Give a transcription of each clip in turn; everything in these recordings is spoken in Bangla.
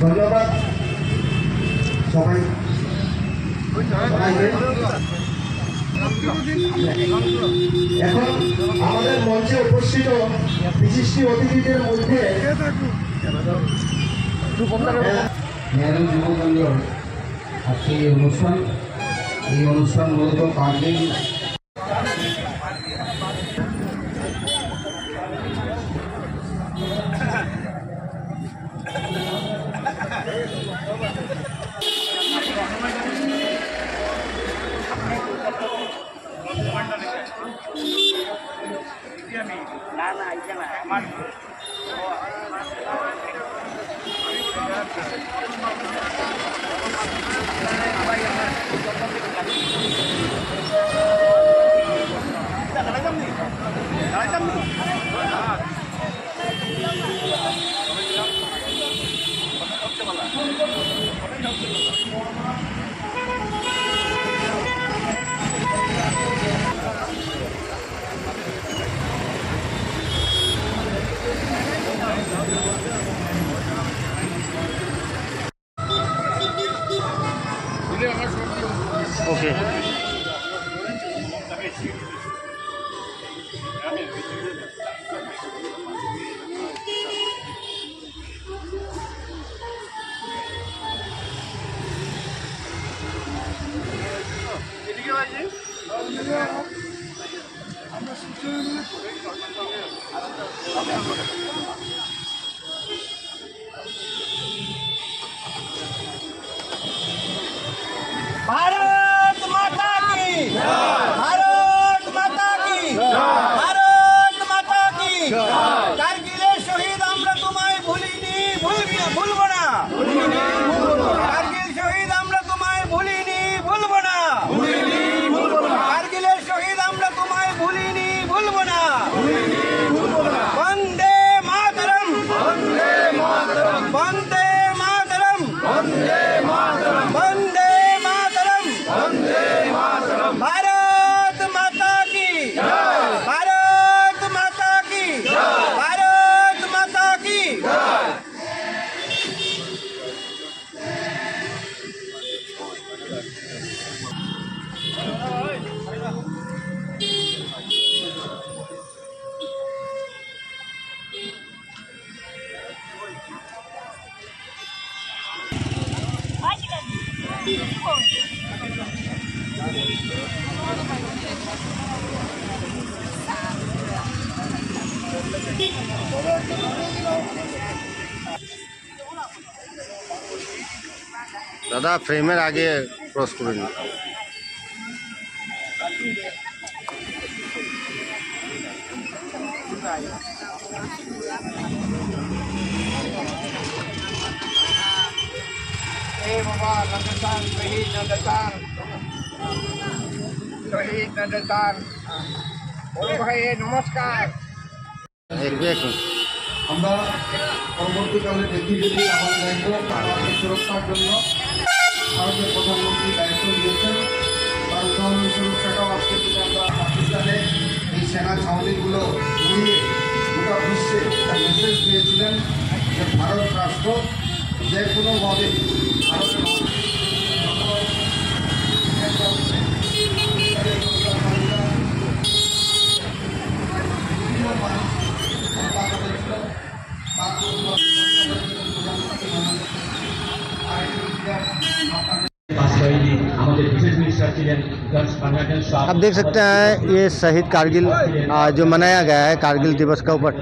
ধন্যবাদ সবাইকে। এখন আমাদের মঞ্চে উপস্থিত বিশিষ্ট অতিথিদের মধ্যে আজকে এই অনুষ্ঠান মূলত কার্গিল ओके भारत माता की भारत माता की भारत माता की कारगिलेर शहीद আমরা তোমায় ভুলিনি ভুলবো না कारगिल শহীদ আমরা তোমায় ভুলিনি ভুলবো না कारगिलेर শহীদ আমরা তোমায় ভুলিনি ভুলবো না বন্দে মাতরম বন্দে মাতরম বন্দে মাতরম বন্দে মাতরম বন্দে भारत माता की भारत माता की भारत माता की दादा फ्रेमेर आगे क्रस कर नमस्कार আমরা পরবর্তীকালে দেখি যদি আমাদের দায়িত্ব সুরক্ষার জন্য ভারতের প্রধানমন্ত্রী দায়িত্ব দিয়েছেন তার উদাহরণ সুরক্ষাটাও আজকে যদি আমরা পাকিস্তানে এই সেনা ছাউনিগুলো উড়িয়ে গোটা বিশ্বে একটা মেসেজ দিয়েছিলেন যে ভারত রাষ্ট্র যে কোনোভাবে ভারতের आप देख सकते हैं ये शहीद कारगिल जो मनाया गया है कारगिल दिवस का ऊपर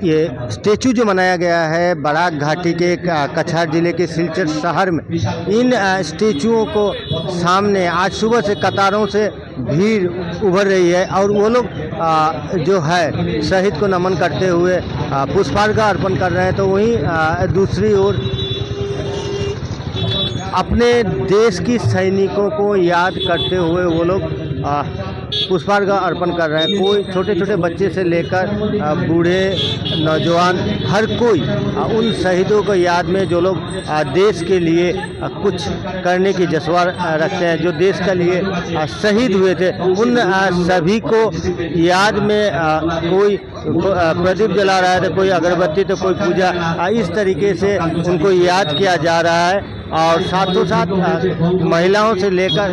ये स्टेचू जो मनाया गया है बराक घाटी के कछार जिले के सिलचर शहर में इन स्टेचुओं को सामने आज सुबह से कतारों से भीड़ उभर रही है और वो लोग जो है शहीद को नमन करते हुए पुष्पार्घ्य अर्पण कर रहे हैं। तो वहीं दूसरी ओर अपने देश की सैनिकों को याद करते हुए वो लोग पुष्पार्घ अर्पण कर रहे हैं। कोई छोटे छोटे बच्चे से लेकर बूढ़े नौजवान हर कोई उन शहीदों को याद में जो लोग देश के लिए कुछ करने की जज्बा रखते हैं, जो देश के लिए शहीद हुए थे, उन सभी को याद में कोई प्रदीप जला रहा है, तो कोई अगरबत्ती, तो कोई पूजा, इस तरीके से उनको याद किया जा रहा है। और साथों साथ महिलाओं से लेकर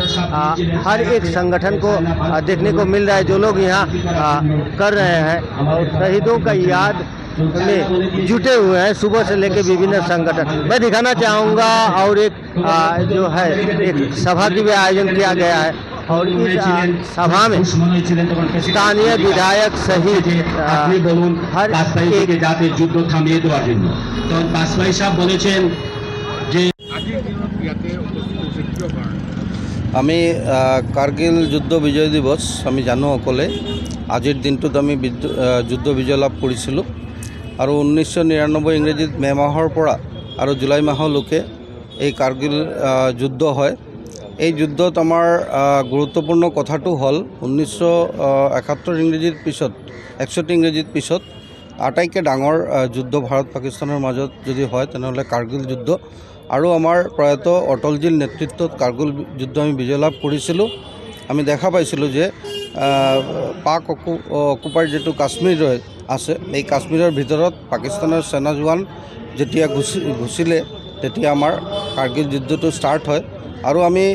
हर एक संगठन को देखने को मिल रहा है जो लोग यहाँ कर रहे हैं और शहीदों का याद में जुटे हुए हैं सुबह से लेकर विभिन्न संगठन। मैं दिखाना चाहूँगा और एक जो है एक सभा की भी आयोजन किया गया है और इस सभा में स्थानीय विधायक सहित हर एक जाते युद्ध थामिয়ে দেওয়ার জন্য তো বাসভাই সাহেব বলেছেন যে আমি কার্গিল যুদ্ধ বিজয় দিবস আমি জানো অকলে আজিৰ দিনটোত আমি যুদ্ধ বিজয় লাভ কৰিছিলোঁ আৰু 1999 ইংৰাজীত মে মাহৰ পৰা আৰু জুলাই মাহলৈকে এই কাৰ্গিল যুদ্ধ হয়। এই যুদ্ধত আমাৰ গুৰুত্বপূৰ্ণ কথাটো হ'ল 1971 ইংৰাজীৰ পিছত 61 ইংৰাজীৰ পিছত আটাইতকৈ ডাঙৰ যুদ্ধ ভাৰত পাকিস্তানৰ মাজত যদি হয় তেনেহ'লে কাৰ্গিল যুদ্ধ। আৰু আমাৰ প্ৰয়াত অটলজীৰ নেতৃত্বত কাৰ্গিল যুদ্ধ আমি বিজয় লাভ কৰিছিলোঁ। আমি দেখা পাইছিলোঁ যে পাক অকুপাইড যেটো কাশ্মীৰ আছে, এই কাশ্মীৰৰ ভিতৰত পাকিস্তানৰ সেনা জোৱান যেতিয়া ঘুচিলে তেতিয়া আমাৰ কাৰ্গিল যুদ্ধটো ষ্টাৰ্ট হয়। আৰু আমি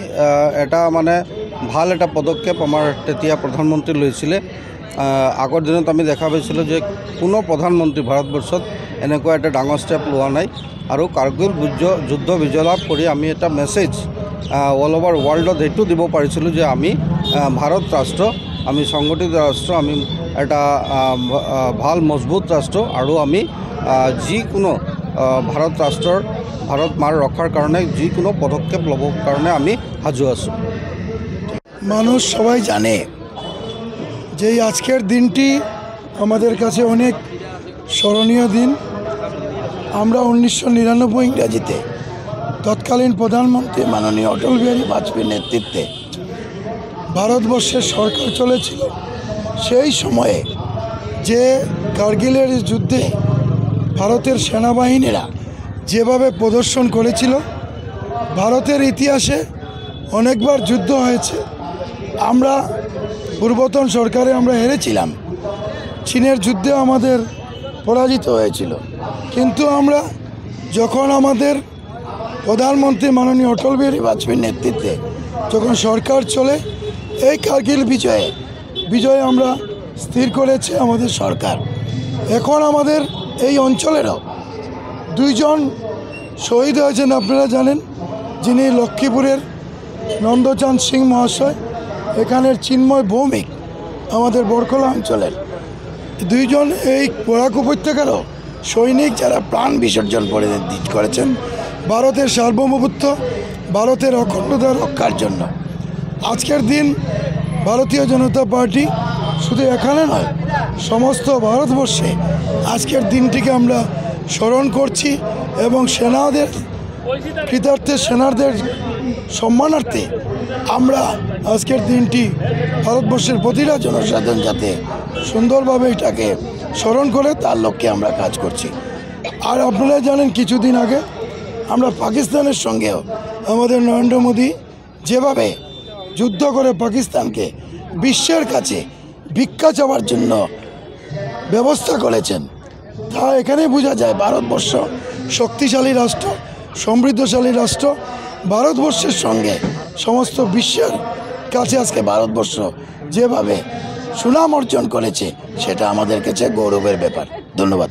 এটা মানে ভাল এটা পদক্ষেপ আমাৰ তেতিয়া প্ৰধানমন্ত্ৰী লৈছিলে। আগৰ দিনত আমি দেখা পাইছিলোঁ যে কোনো প্ৰধানমন্ত্ৰী ভাৰতবৰ্ষত এনেকুৱা এটা ডাঙৰ ষ্টেপ লোৱা নাই। আৰু কাৰ্গিল যুদ্ধ বিজয় লাভ কৰি আমি এটা মেছেজ অল অভাৰ ৱৰ্ল্ডত এইটো দিব পাৰিছিলোঁ যে আমি ভাৰত ৰাষ্ট্ৰ, আমি সংগঠিত ৰাষ্ট্ৰ, আমি এটা ভাল মজবুত ৰাষ্ট্ৰ আৰু আমি যিকোনো ভাৰত ৰাষ্ট্ৰৰ ভাৰত মাৰ ৰক্ষাৰ কাৰণে যিকোনো পদক্ষেপ ল'বৰ কাৰণে আমি সাজু আছোঁ। মানুষ সবাই জানে যে আজকের দিনটি আমাদের কাছে অনেক স্মরণীয় দিন। আমরা 1999 ইংরাজিতে তৎকালীন প্রধানমন্ত্রী মাননীয় অটল বিহারী বাজপেয়ীর নেতৃত্বে ভারতবর্ষের সরকার চলেছিল। সেই সময়ে যে কার্গিলের যুদ্ধে ভারতের সেনাবাহিনীরা যেভাবে প্রদর্শন করেছিল, ভারতের ইতিহাসে অনেকবার যুদ্ধ হয়েছে। আমরা পূর্বতন সরকারে আমরা হেরেছিলাম, চীনের যুদ্ধে আমাদের পরাজিত হয়েছিল, কিন্তু আমরা যখন আমাদের প্রধানমন্ত্রী মাননীয় অটল বিহারী বাজপেয়ীর নেতৃত্বে যখন সরকার চলে, এই কার্গিল বিজয়ে আমরা স্থির করেছে আমাদের সরকার। এখন আমাদের এই অঞ্চলেরও দুইজন শহীদ হয়েছেন, আপনারা জানেন, যিনি লক্ষ্মীপুরের নন্দচাঁদ সিং মহাশয়, এখানের চিন্ময় ভৌমিক আমাদের বরকলা অঞ্চলের। দুইজন এই বরাক উপত্যকারও সৈনিক যারা প্রাণ বিসর্জন করেছেন ভারতের সার্বভৌমত্ব, ভারতের অখণ্ডতা রক্ষার জন্য। আজকের দিন ভারতীয় জনতা পার্টি শুধু এখানে নয়, সমস্ত ভারতবর্ষে আজকের দিনটিকে আমরা স্মরণ করছি এবং সেনাদের কৃতার্থে সেনাদের সম্মানার্থে আমরা আজকের দিনটি ভারতবর্ষের প্রতিটা জনসাধারণ যাতে সুন্দরভাবে এটাকে স্মরণ করে তার লক্ষ্যে আমরা কাজ করছি। আর আপনারা জানেন কিছুদিন আগে আমরা পাকিস্তানের সঙ্গেও আমাদের নরেন্দ্র মোদী যেভাবে যুদ্ধ করে পাকিস্তানকে বিশ্বের কাছে ভিক্ষা চাওয়ার জন্য ব্যবস্থা করেছেন, তা এখানেই বোঝা যায় ভারতবর্ষ শক্তিশালী রাষ্ট্র, সমৃদ্ধশালী রাষ্ট্র। ভারতবর্ষের সঙ্গে সমস্ত বিশ্বের কাছে আজকে ভারতবর্ষ যেভাবে সুনাম অর্জন করেছে সেটা আমাদের কাছে গৌরবের ব্যাপার। ধন্যবাদ।